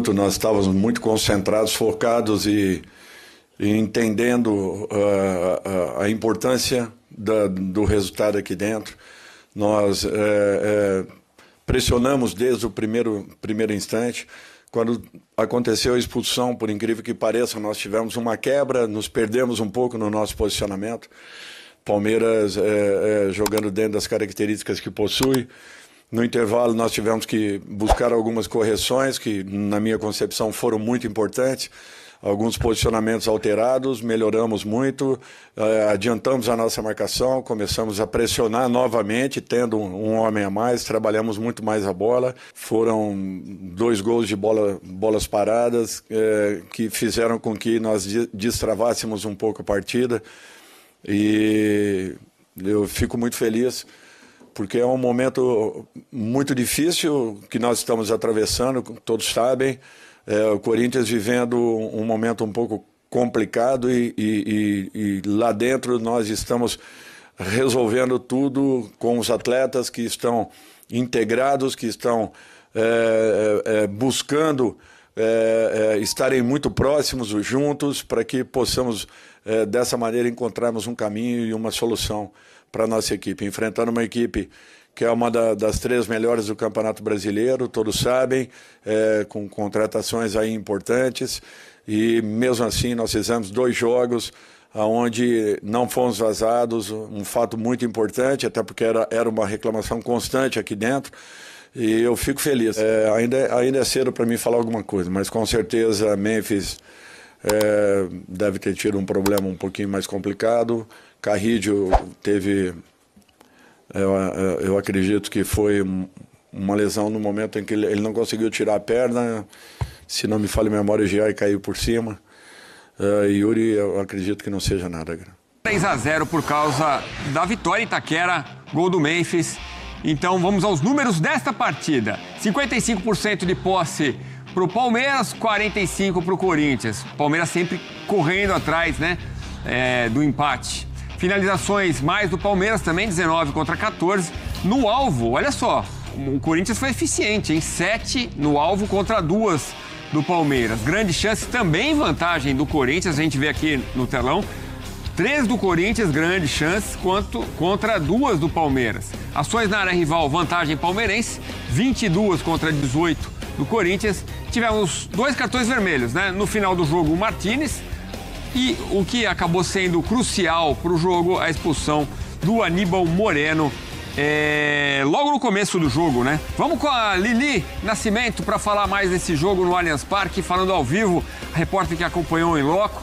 minuto nós estávamos muito concentrados, focados e entendendo a importância do resultado aqui dentro. Nós pressionamos desde o primeiro instante. Quando aconteceu a expulsão, por incrível que pareça, nós tivemos uma quebra, nos perdemos um pouco no nosso posicionamento. Palmeiras jogando dentro das características que possui. No intervalo nós tivemos que buscar algumas correções que, na minha concepção, foram muito importantes. Alguns posicionamentos alterados, melhoramos muito, adiantamos a nossa marcação, começamos a pressionar novamente, tendo um homem a mais, trabalhamos muito mais a bola. Foram 2 gols de bolas paradas que fizeram com que nós destravássemos um pouco a partida. E eu fico muito feliz, porque é um momento muito difícil que nós estamos atravessando, todos sabem. O Corinthians vivendo um momento um pouco complicado e lá dentro nós estamos resolvendo tudo com os atletas que estão integrados, que estão buscando estarem muito próximos, juntos, para que possamos dessa maneira encontrarmos um caminho e uma solução para a nossa equipe, enfrentando uma equipe que é uma das 3 melhores do Campeonato Brasileiro, todos sabem, com contratações aí importantes, e mesmo assim nós fizemos 2 jogos onde não fomos vazados, um fato muito importante, até porque era uma reclamação constante aqui dentro, e eu fico feliz. Ainda é cedo para mim falar alguma coisa, mas com certeza Memphis deve ter tido um problema um pouquinho mais complicado. Carrídio teve... Eu acredito que foi uma lesão no momento em que ele não conseguiu tirar a perna. Se não me falha a memória, o Giai caiu por cima. Yuri, eu acredito que não seja nada. 3-0 por causa da vitória em Itaquera, gol do Memphis. Então vamos aos números desta partida. 55% de posse para o Palmeiras, 45% para o Corinthians. Palmeiras sempre correndo atrás, né, do empate. Finalizações mais do Palmeiras também, 19 contra 14. No alvo, olha só, o Corinthians foi eficiente, em 7 no alvo contra 2 do Palmeiras. Grande chance também em vantagem do Corinthians, a gente vê aqui no telão. 3 do Corinthians, grande chance, contra 2 do Palmeiras. Ações na área rival, vantagem palmeirense, 22 contra 18 do Corinthians. Tivemos 2 cartões vermelhos, né? No final do jogo, o Martínez. E o que acabou sendo crucial para o jogo, a expulsão do Aníbal Moreno, logo no começo do jogo, né? Vamos com a Lili Nascimento para falar mais desse jogo no Allianz Parque, falando ao vivo, a repórter que acompanhou em loco.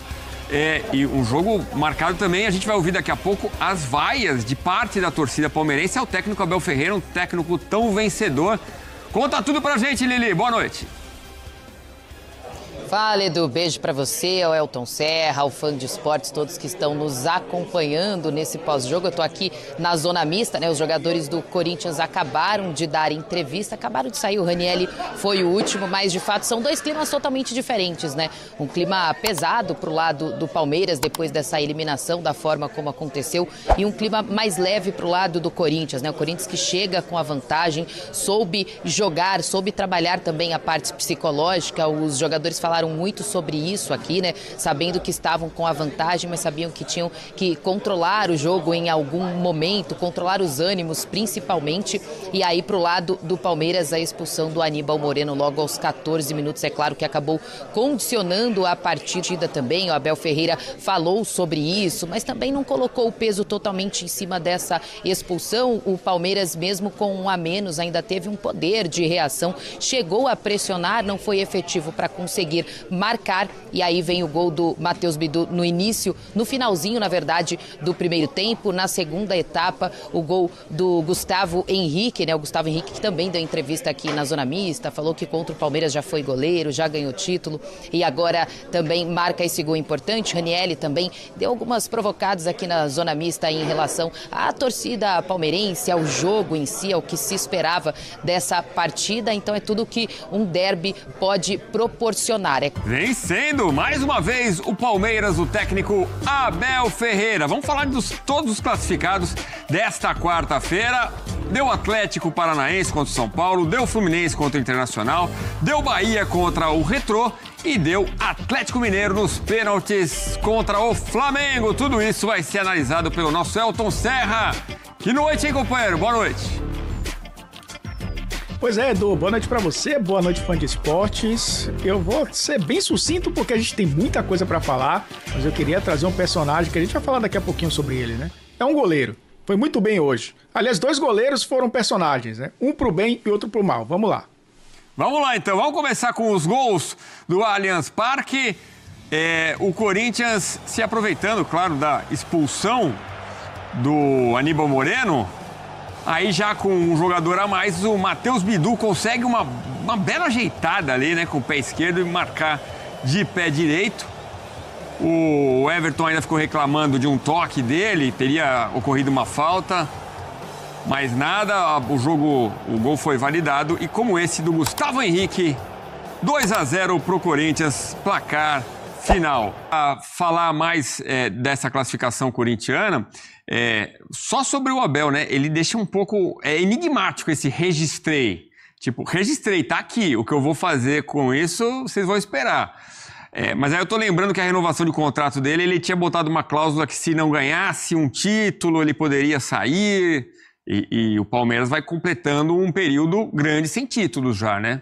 E um jogo marcado também, a gente vai ouvir daqui a pouco as vaias de parte da torcida palmeirense ao técnico Abel Ferreira, um técnico tão vencedor. Conta tudo pra gente, Lili. Boa noite. Fala, Edu, beijo para você, ao Elton Serra, ao fã de esportes, todos que estão nos acompanhando nesse pós-jogo. Eu tô aqui na zona mista, né? Os jogadores do Corinthians acabaram de dar entrevista, acabaram de sair, o Ranieri foi o último, mas de fato são 2 climas totalmente diferentes, né? Um clima pesado pro lado do Palmeiras depois dessa eliminação, da forma como aconteceu, e um clima mais leve pro lado do Corinthians, né? O Corinthians que chega com a vantagem, soube jogar, soube trabalhar também a parte psicológica. Os jogadores falaram muito sobre isso aqui, né? Sabendo que estavam com a vantagem, mas sabiam que tinham que controlar o jogo em algum momento, controlar os ânimos principalmente. E aí pro lado do Palmeiras, a expulsão do Aníbal Moreno logo aos 14 minutos, é claro que acabou condicionando a partida também. O Abel Ferreira falou sobre isso, mas também não colocou o peso totalmente em cima dessa expulsão. O Palmeiras, mesmo com 1 a menos, ainda teve um poder de reação, chegou a pressionar, não foi efetivo para conseguir marcar, e aí vem o gol do Matheus Bidu no início, no finalzinho, na verdade, do primeiro tempo. Na segunda etapa, o gol do Gustavo Henrique, né? O Gustavo Henrique, que também deu entrevista aqui na Zona Mista, falou que contra o Palmeiras já foi goleiro, já ganhou título e agora também marca esse gol importante. Ranieri também deu algumas provocadas aqui na Zona Mista em relação à torcida palmeirense, ao jogo em si, ao que se esperava dessa partida. Então é tudo que um derby pode proporcionar. Vencendo mais uma vez o Palmeiras, o técnico Abel Ferreira. Vamos falar de todos os classificados desta quarta-feira. deu Atlético Paranaense contra o São Paulo, deu Fluminense contra o Internacional, deu Bahia contra o Retrô e deu Atlético Mineiro nos pênaltis contra o Flamengo. Tudo isso vai ser analisado pelo nosso Elton Serra. Que noite, hein, companheiro? Boa noite. Pois é, Edu, boa noite pra você, boa noite, fã de esportes. Eu vou ser bem sucinto porque a gente tem muita coisa pra falar, mas eu queria trazer um personagem que a gente vai falar daqui a pouquinho sobre ele, né? É um goleiro, foi muito bem hoje. Aliás, 2 goleiros foram personagens, né? Um pro bem e outro pro mal, vamos lá. Vamos lá, então. Vamos começar com os gols do Allianz Parque. O Corinthians se aproveitando, claro, da expulsão do Aníbal Moreno. Aí já com um jogador a mais, o Matheus Bidu consegue uma bela ajeitada ali, né? Com o pé esquerdo e marcar de pé direito. O Everton ainda ficou reclamando de um toque dele, teria ocorrido uma falta. Mas nada, o gol foi validado. E como esse do Gustavo Henrique, 2-0 pro Corinthians, placar final. A falar mais dessa classificação corintiana, só sobre o Abel, né? Ele deixa um pouco enigmático esse registrei. Tipo, registrei, tá aqui. O que eu vou fazer com isso, vocês vão esperar. Mas aí eu tô lembrando que a renovação de contrato dele, ele tinha botado uma cláusula que se não ganhasse um título, ele poderia sair. E o Palmeiras vai completando um período grande sem títulos já, né?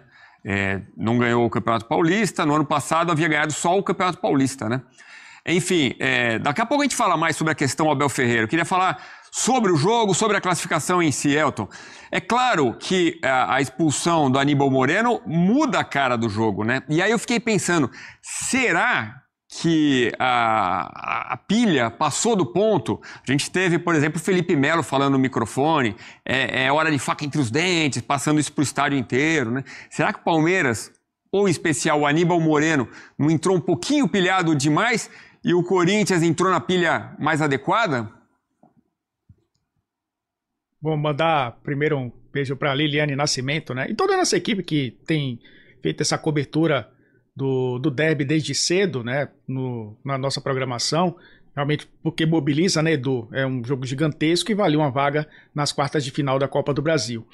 Não ganhou o Campeonato Paulista, no ano passado havia ganhado só o Campeonato Paulista, né? Enfim, daqui a pouco a gente fala mais sobre a questão Abel Ferreira. Eu queria falar sobre o jogo, sobre a classificação em si, Elton. É claro que a expulsão do Aníbal Moreno muda a cara do jogo, né? E aí eu fiquei pensando, será que a pilha passou do ponto? A gente teve, por exemplo, o Felipe Melo falando no microfone, é hora de faca entre os dentes, passando isso para o estádio inteiro, né? Será que o Palmeiras, ou em especial o Aníbal Moreno, não entrou um pouquinho pilhado demais e o Corinthians entrou na pilha mais adequada? Vou mandar primeiro um beijo para a Liliane Nascimento, né? E toda a nossa equipe que tem feito essa cobertura do derby desde cedo, né, na nossa programação, realmente porque mobiliza, né, Edu? É um jogo gigantesco e vale uma vaga nas quartas de final da Copa do Brasil.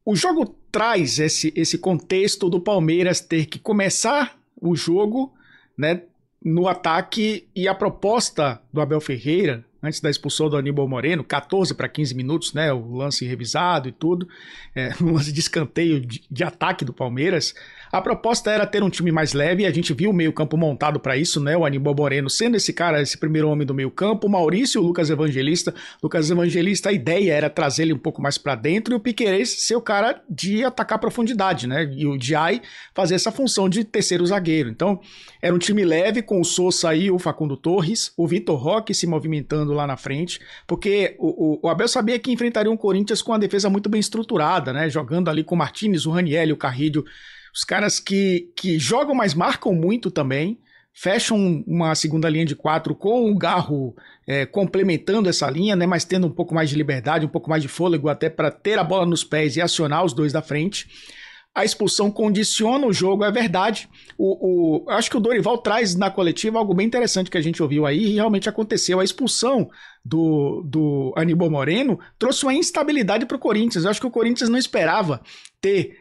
O jogo traz esse contexto do Palmeiras ter que começar o jogo, né, no ataque, e a proposta do Abel Ferreira, antes da expulsão do Aníbal Moreno, 14 para 15 minutos, né, o lance revisado e tudo, um lance de escanteio de ataque do Palmeiras. A proposta era ter um time mais leve, e a gente viu o meio-campo montado para isso, né? O Aníbal Moreno sendo esse cara, esse primeiro homem do meio-campo, o Maurício e o Lucas Evangelista. Lucas Evangelista, a ideia era trazer ele um pouco mais para dentro, e o Piquerez ser o cara de atacar a profundidade, né? E o Diay fazer essa função de terceiro zagueiro. Então, era um time leve, com o Sousa e o Facundo Torres, o Vitor Roque se movimentando lá na frente, porque o Abel sabia que enfrentaria um Corinthians com uma defesa muito bem estruturada, né? Jogando ali com o Martínez, o Raniel, o Carrilho, os caras que jogam, mas marcam muito também, fecham uma segunda linha de 4 com o Garro complementando essa linha, né, mas tendo um pouco mais de liberdade, um pouco mais de fôlego até para ter a bola nos pés e acionar os dois da frente. A expulsão condiciona o jogo, é verdade. Acho que o Dorival traz na coletiva algo bem interessante que a gente ouviu aí, e realmente aconteceu. A expulsão do Aníbal Moreno trouxe uma instabilidade para o Corinthians. Eu acho que o Corinthians não esperava ter...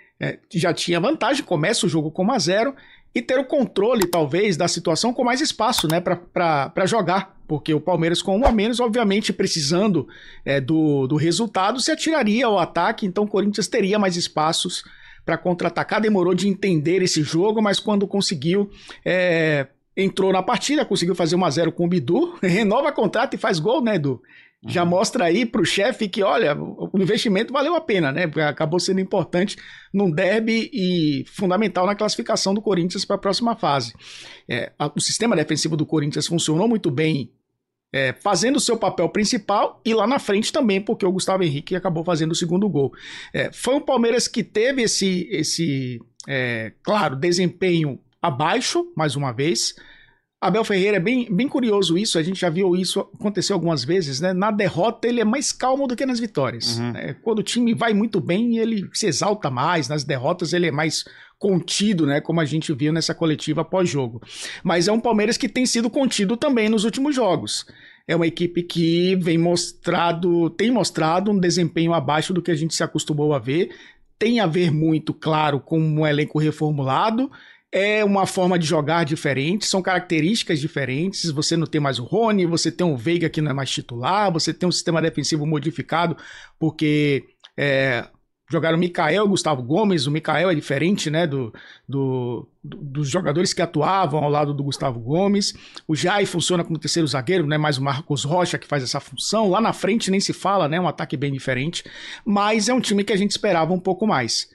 já tinha vantagem, começa o jogo com 1-0, e ter o controle, talvez, da situação com mais espaço, né, para jogar, porque o Palmeiras com 1 a menos, obviamente, precisando do resultado, se atiraria ao ataque, então o Corinthians teria mais espaços para contra-atacar. Demorou de entender esse jogo, mas quando conseguiu, entrou na partida, conseguiu fazer 1-0 com o Bidu, renova contrato e faz gol, né, Edu? Já mostra aí pro chefe que, olha, o investimento valeu a pena, né? Acabou sendo importante num derby e fundamental na classificação do Corinthians para a próxima fase. O sistema defensivo do Corinthians funcionou muito bem, fazendo o seu papel principal, e lá na frente também, porque o Gustavo Henrique acabou fazendo o segundo gol. Foi um Palmeiras que teve esse claro, desempenho abaixo, mais uma vez. Abel Ferreira, é bem curioso isso, a gente já viu isso acontecer algumas vezes, né? Na derrota ele é mais calmo do que nas vitórias. Quando o time vai muito bem, ele se exalta mais, nas derrotas ele é mais contido, né? Como a gente viu nessa coletiva pós-jogo. Mas é um Palmeiras que tem sido contido também nos últimos jogos. é uma equipe que tem mostrado um desempenho abaixo do que a gente se acostumou a ver. Tem a ver muito, claro, com um elenco reformulado, é uma forma de jogar diferente, são características diferentes, você não tem mais o Rony, você tem o Veiga que não é mais titular, você tem um sistema defensivo modificado, porque jogaram o Mikael e o Gustavo Gomes. O Mikael é diferente, né, dos jogadores que atuavam ao lado do Gustavo Gomes. O Jai funciona como terceiro zagueiro, não é mais o Marcos Rocha que faz essa função. Lá na frente nem se fala, né, um ataque bem diferente. Mas é um time que a gente esperava um pouco mais.